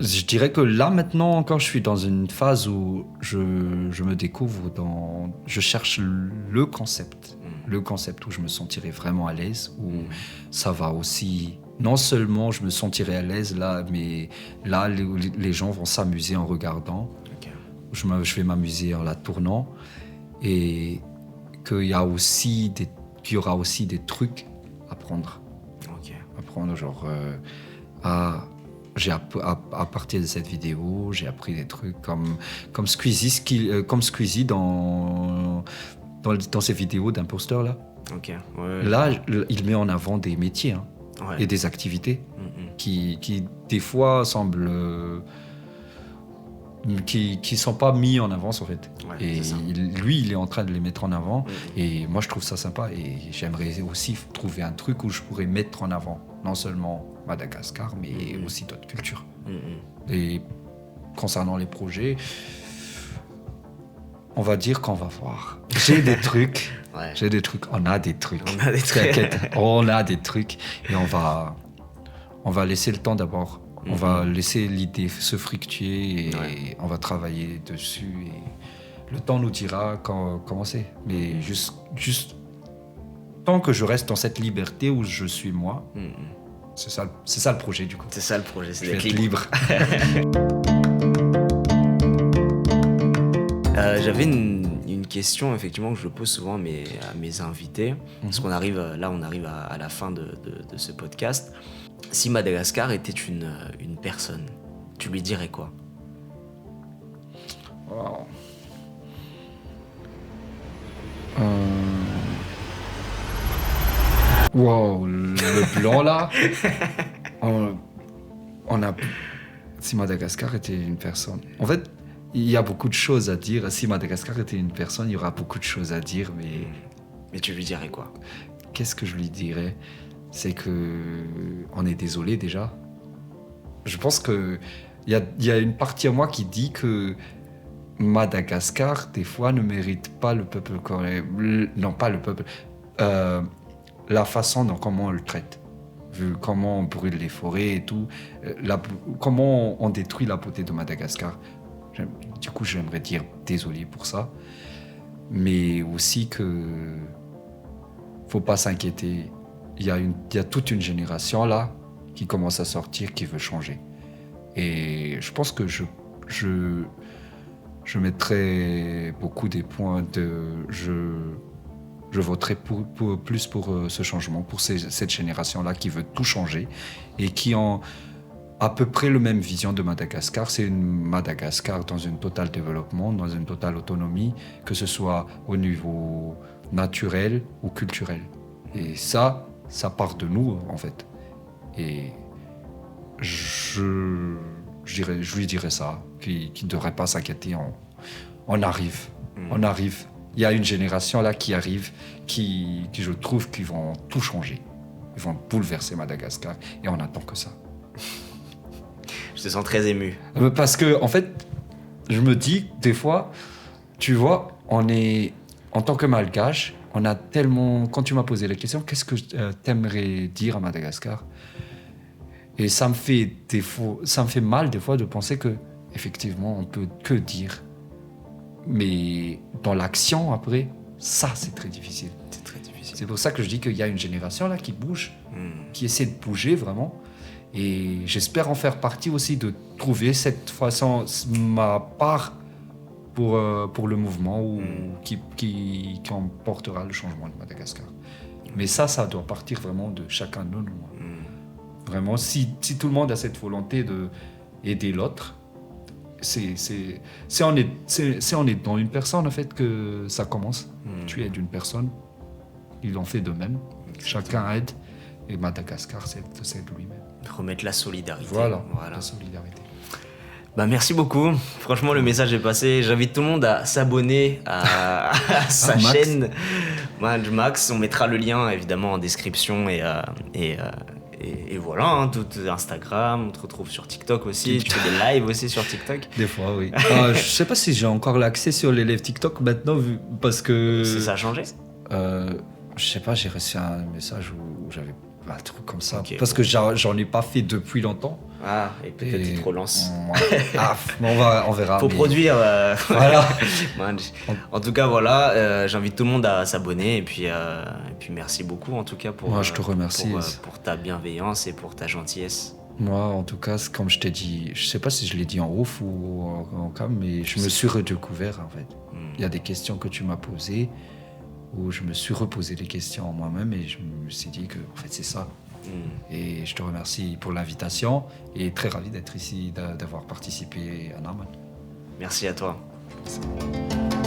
Je dirais que là maintenant encore, je suis dans une phase où je me découvre je cherche le concept où je me sentirais vraiment à l'aise, où ça va aussi. Non seulement je me sentirais à l'aise là, mais là les gens vont s'amuser en regardant. Je vais m'amuser en la tournant. et qu'il y aura aussi des trucs à prendre. Ok. À prendre, genre, à partir de cette vidéo, j'ai appris des trucs comme Squeezie dans ces vidéos d'imposteur là. Ok. Ouais, Là, il met en avant des métiers ouais. et des activités qui des fois semblent qui sont pas mis en avance en fait. Ouais, Et c'est ça. lui, il est en train de les mettre en avant. Et moi, je trouve ça sympa. Et j'aimerais aussi trouver un truc où je pourrais mettre en avant non seulement Madagascar, mais aussi d'autres cultures. Et concernant les projets, on va dire qu'on va voir. J'ai des trucs. Ouais. On a des trucs. On a des trucs. T'inquiète, on a des trucs. Et on va laisser le temps d'abord. On va laisser l'idée se fructuer et on va travailler dessus. Et le temps nous dira comment c'est. Mais juste tant que je reste dans cette liberté où je suis moi, c'est ça le projet du coup. C'est ça le projet, c'est Je vais d'être être libre. libre. J'avais une question effectivement que je pose souvent à mes invités, parce qu'on arrive à la fin de ce podcast. Si Madagascar était une personne, tu lui dirais quoi? Wow. Wow, le blanc là. Si Madagascar était une personne. En fait, il y a beaucoup de choses à dire. Si Madagascar était une personne, il y aura beaucoup de choses à dire, mais. Mais tu lui dirais quoi? Qu'est-ce que je lui dirais? C'est que on est désolé déjà. Je pense que il y a une partie à moi qui dit que Madagascar des fois ne mérite pas le peuple coréen. Non, pas le peuple. La façon dont comment on le traite. Vu comment on brûle les forêts et tout, comment on détruit la beauté de Madagascar. Du coup, j'aimerais dire désolé pour ça, mais aussi que faut pas s'inquiéter. Il y a toute une génération là qui commence à sortir, qui veut changer. Et je pense que je mettrai beaucoup des points je voterai plus pour ce changement, pour cette génération-là qui veut tout changer et qui ont à peu près la même vision de Madagascar. C'est une Madagascar dans un total développement, dans une totale autonomie, que ce soit au niveau naturel ou culturel. Et ça part de nous, en fait. Et je lui dirais ça, qu'il ne devrait pas s'inquiéter. On arrive. On arrive. Il y a une génération là qui arrive, qui je trouve qu'ils vont tout changer. Ils vont bouleverser Madagascar et on attend que ça. Je te sens très ému. Parce que, en fait, je me dis, des fois, tu vois, on est, en tant que Malgache, on a tellement. Quand tu m'as posé la question, qu'est-ce que t'aimerais dire à Madagascar? Et ça me fait mal des fois de penser que, effectivement, on peut que dire. Mais dans l'action, après, ça, c'est très difficile. C'est très difficile. C'est pour ça que je dis qu'il y a une génération là qui bouge, qui essaie de bouger vraiment. Et j'espère en faire partie aussi, de trouver cette façon, ma part pour le mouvement qui emportera le changement de Madagascar. Mais ça doit partir vraiment de chacun de nous. Vraiment, si tout le monde a cette volonté d'aider l'autre, c'est en aidant une personne en fait que ça commence. Tu aides une personne, il en fait de même. Chacun aide et Madagascar c'est lui-même. Remettre la solidarité. Voilà. La solidarité. Bah merci beaucoup. Franchement, le message est passé. J'invite tout le monde à s'abonner à sa chaîne Max. On mettra le lien évidemment en description et voilà, hein, tout Instagram, on te retrouve sur TikTok aussi. Tu fais des lives aussi sur TikTok. Des fois, oui. Je sais pas si j'ai encore l'accès sur les lives TikTok maintenant, parce que. Ça a changé. Je sais pas, j'ai reçu un message où j'avais un truc comme ça. Okay, parce que j'en ai pas fait depuis longtemps. Ah, et peut-être tu te relances. On verra. Faut produire. Voilà. En tout cas, voilà, j'invite tout le monde à s'abonner et puis merci beaucoup en tout cas pour. Moi, je te remercie pour ta bienveillance et pour ta gentillesse. Moi, en tout cas, comme je t'ai dit, je sais pas si je l'ai dit en ouf ou en cam, mais je me suis redécouvert en fait. il y a des questions que tu m'as posées où je me suis reposé les questions en moi-même et je me suis dit que en fait c'est ça. Et je te remercie pour l'invitation et très ravi d'être ici, d'avoir participé à Narman. Merci à toi. Merci.